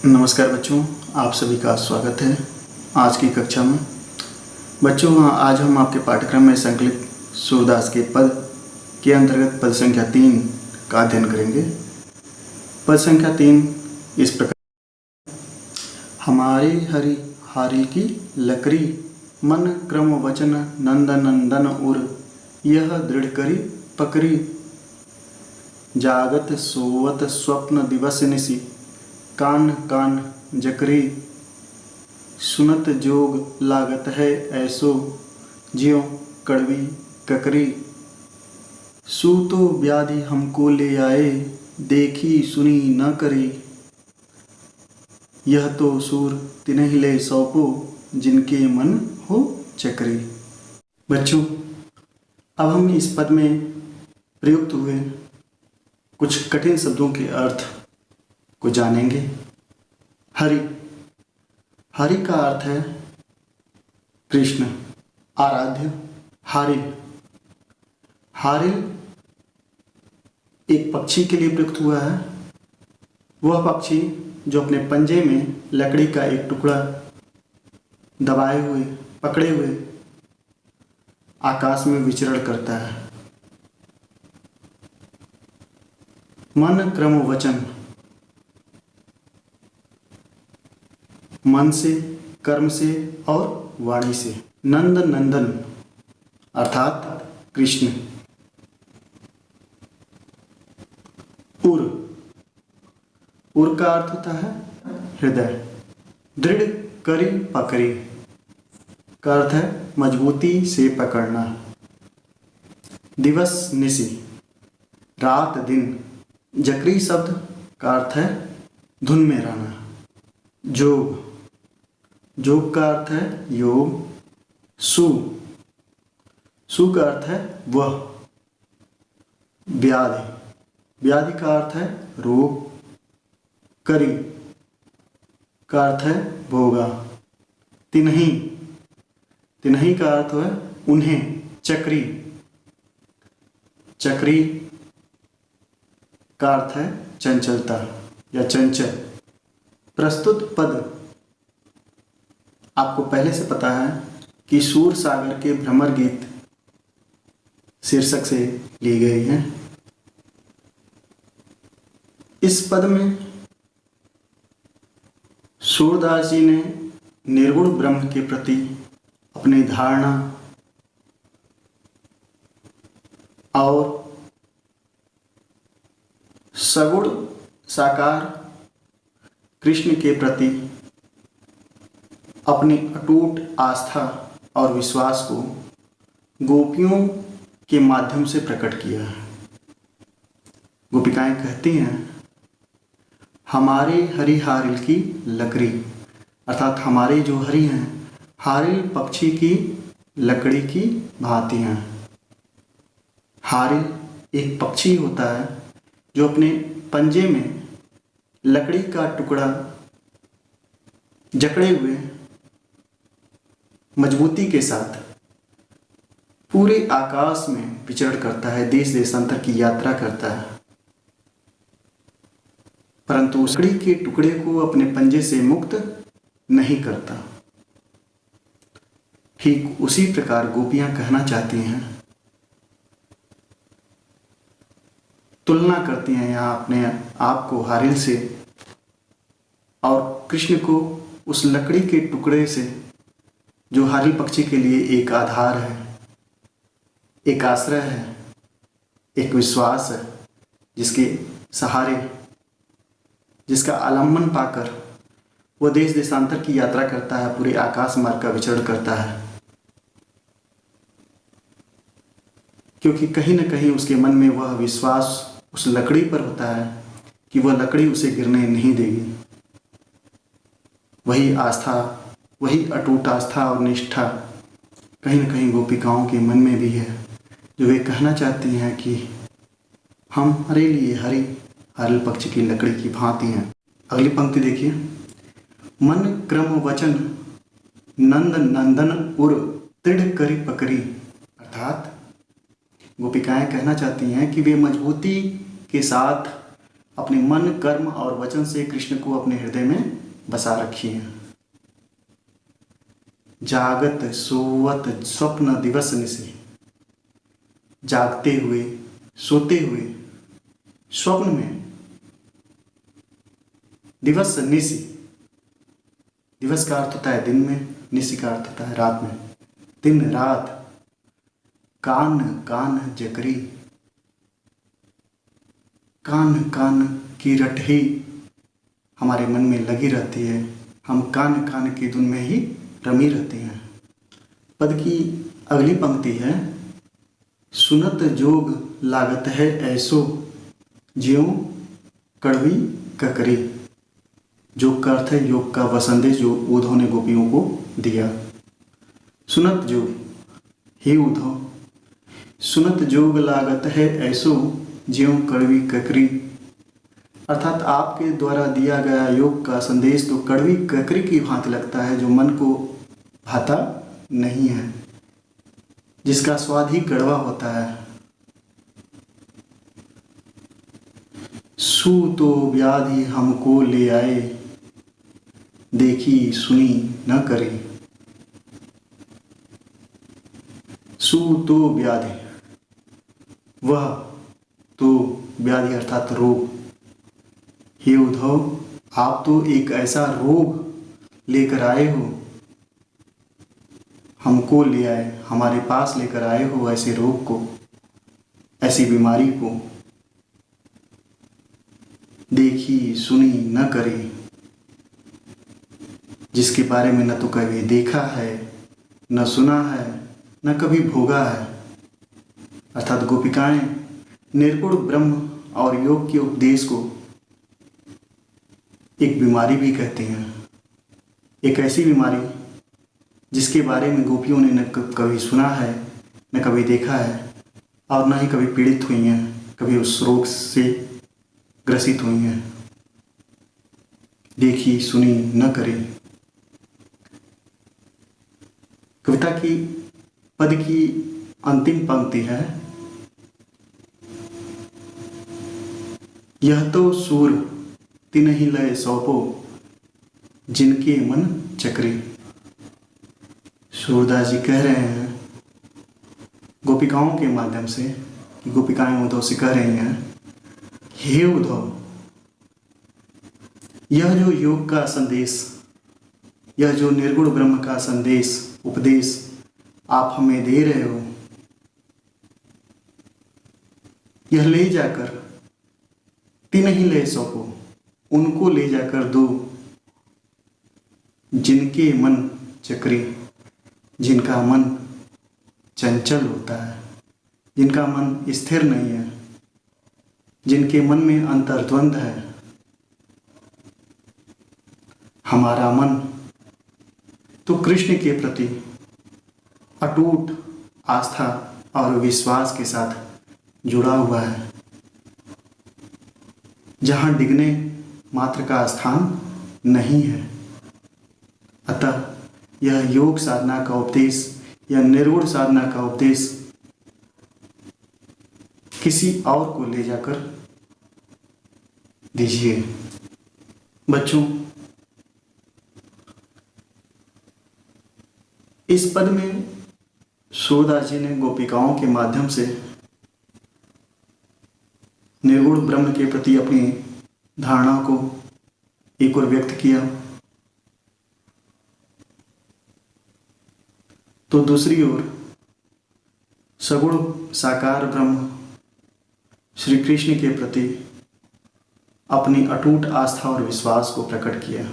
नमस्कार बच्चों, आप सभी का स्वागत है आज की कक्षा में। बच्चों, आज हम आपके पाठ्यक्रम में संकलित सूरदास के पद के अंतर्गत पद संख्या 3 का अध्ययन करेंगे। पद संख्या 3 इस प्रकार: हमारे हरि हारिल की लकड़ी, मन क्रम वचन नंदन नंदन उर, यह दृढ़ करी पकड़ी, जागत सोवत स्वप्न दिवस निसी, कान कान जकरी, सुनत जोग लागत है ऐसो, ज्यों कड़वी ककरी, सूतो व्याधि हमको ले आए, देखी सुनी न करी, यह तो सूर तिन्हि ले सौंपो, जिनके मन हो चकरी। बच्चों, अब हम इस पद में प्रयुक्त हुए कुछ कठिन शब्दों के अर्थ को जानेंगे। हरि, हरि का अर्थ है कृष्ण, आराध्य। हारिल, हारिल एक पक्षी के लिए प्रयुक्त हुआ है। वह पक्षी जो अपने पंजे में लकड़ी का एक टुकड़ा दबाए हुए, पकड़े हुए आकाश में विचरण करता है। मन क्रम वचन, मन से, कर्म से और वाणी से। नंद नंदन अर्थात कृष्ण। उर, उर का अर्थ होता है हृदय। दृढ़ करी पकड़ी का अर्थ है मजबूती से पकड़ना। दिवस निसी, रात दिन। जकरी शब्द का अर्थ है धुन में रहना। जोग, जोग का अर्थ है योग। सु, सु का अर्थ है वह। व्याधि, व्याधि का अर्थ है रोग। करी का अर्थ है भोगा। तिन्हि, तिन्हि का अर्थ है उन्हें। चक्री, चक्री का अर्थ है चंचलता या चंचल। प्रस्तुत पद आपको पहले से पता है कि सूर सागर के भ्रमर गीत शीर्षक से ली गई है। इस पद में सूरदास जी ने निर्गुण ब्रह्म के प्रति अपनी धारणा और सगुण साकार कृष्ण के प्रति अपनी अटूट आस्था और विश्वास को गोपियों के माध्यम से प्रकट किया है। गोपिकाएं कहती हैं, हमारे हरि हारिल की लकड़ी, अर्थात हमारे जो हरि हैं हारिल पक्षी की लकड़ी की भांति हैं। हारिल एक पक्षी होता है जो अपने पंजे में लकड़ी का टुकड़ा जकड़े हुए मजबूती के साथ पूरे आकाश में विचरण करता है, देश देशांतर की यात्रा करता है, परंतु उस लकड़ी के टुकड़े को अपने पंजे से मुक्त नहीं करता। ठीक उसी प्रकार गोपियां कहना चाहती हैं, तुलना करती हैं यहाँ अपने आप को हारिल से और कृष्ण को उस लकड़ी के टुकड़े से जो हारिल पक्षी के लिए एक आधार है, एक आश्रय है, एक विश्वास है, जिसके सहारे, जिसका आलम्बन पाकर वह देश देशांतर की यात्रा करता है, पूरे आकाश मार्ग का विचरण करता है, क्योंकि कहीं न कहीं उसके मन में वह विश्वास उस लकड़ी पर होता है कि वह लकड़ी उसे गिरने नहीं देगी। वही आस्था, वही अटूट आस्था और निष्ठा कहीं न कहीं गोपिकाओं के मन में भी है, जो वे कहना चाहती हैं कि हम हमारे लिए हरि हारिल पक्षी की लकड़ी की भांति हैं। अगली पंक्ति देखिए, मन क्रम वचन नंद नंदन उर, दृढ़ करी पकड़ी, अर्थात गोपिकाएं कहना चाहती हैं कि वे मजबूती के साथ अपने मन, कर्म और वचन से कृष्ण को अपने हृदय में बसा रखी हैं। जागत सोवत स्वप्न दिवस निशि, जागते हुए, सोते हुए, स्वप्न में, दिवस निशि, दिवस का अर्थ होता है दिन में, निशि का अर्थ होता है रात में, दिन रात, कान कान जकरी, कान कान की रटही हमारे मन में लगी रहती है, हम कान कान की धुन में ही रमी रहते हैं। पद की अगली पंक्ति है, सुनत जोग लागत है ऐसो ज्यों कड़वी ककरी। जोग का अर्थ है योग का वह संदेश जो उद्धव ने गोपियों को दिया। सुनत जोग, हे उद्धव, सुनत जोग लागत है ऐसो ज्यों कड़वी ककरी, अर्थात आपके द्वारा दिया गया योग का संदेश तो कड़वी ककरी की भांति लगता है, जो मन को भाता नहीं है, जिसका स्वाद ही कड़वा होता है। सू तो व्याधि हमको ले आए, देखी सुनी न करे। सू तो व्याधि, वह तो व्याधि अर्थात रोग। हे उद्धव, आप तो एक ऐसा रोग लेकर आए हो, हमको ले आए, हमारे पास लेकर आए हो ऐसे रोग को, ऐसी बीमारी को। देखी सुनी न करे, जिसके बारे में न तो कभी देखा है, न सुना है, न कभी भोगा है। अर्थात गोपिकाएं निर्गुण ब्रह्म और योग के उपदेश को एक बीमारी भी कहते हैं, एक ऐसी बीमारी जिसके बारे में गोपियों ने न कभी सुना है, न कभी देखा है, और न ही कभी पीड़ित हुई हैं, कभी उस रोग से ग्रसित हुई हैं। देखी सुनी न करे। कविता की पद की अंतिम पंक्ति है, यह तो सूर तिनहि लय सौंपो, जिनके मन चक्री। सूरदास जी कह रहे हैं गोपिकाओं के माध्यम से, कि गोपिकाएं उद्धव से कह रही हैं, हे उद्धव, यह जो योग का संदेश, यह जो निर्गुण ब्रह्म का संदेश, उपदेश आप हमें दे रहे हो, यह ले जाकर तिनहि लय सौंपो, उनको ले जाकर दो, जिनके मन चक्री, जिनका मन चंचल होता है, जिनका मन स्थिर नहीं है, जिनके मन में अंतर्द्वंद है। हमारा मन तो कृष्ण के प्रति अटूट आस्था और विश्वास के साथ जुड़ा हुआ है, जहाँ डिगने मात्र का स्थान नहीं है। अतः यह योग साधना का उपदेश या निर्गुण साधना का उपदेश किसी और को ले जाकर दीजिए। बच्चों, इस पद में सूरदास जी ने गोपिकाओं के माध्यम से निर्गुण ब्रह्म के प्रति अपनी धारणा को एक और व्यक्त किया, तो दूसरी ओर सगुण साकार ब्रह्म श्री कृष्ण के प्रति अपनी अटूट आस्था और विश्वास को प्रकट किया।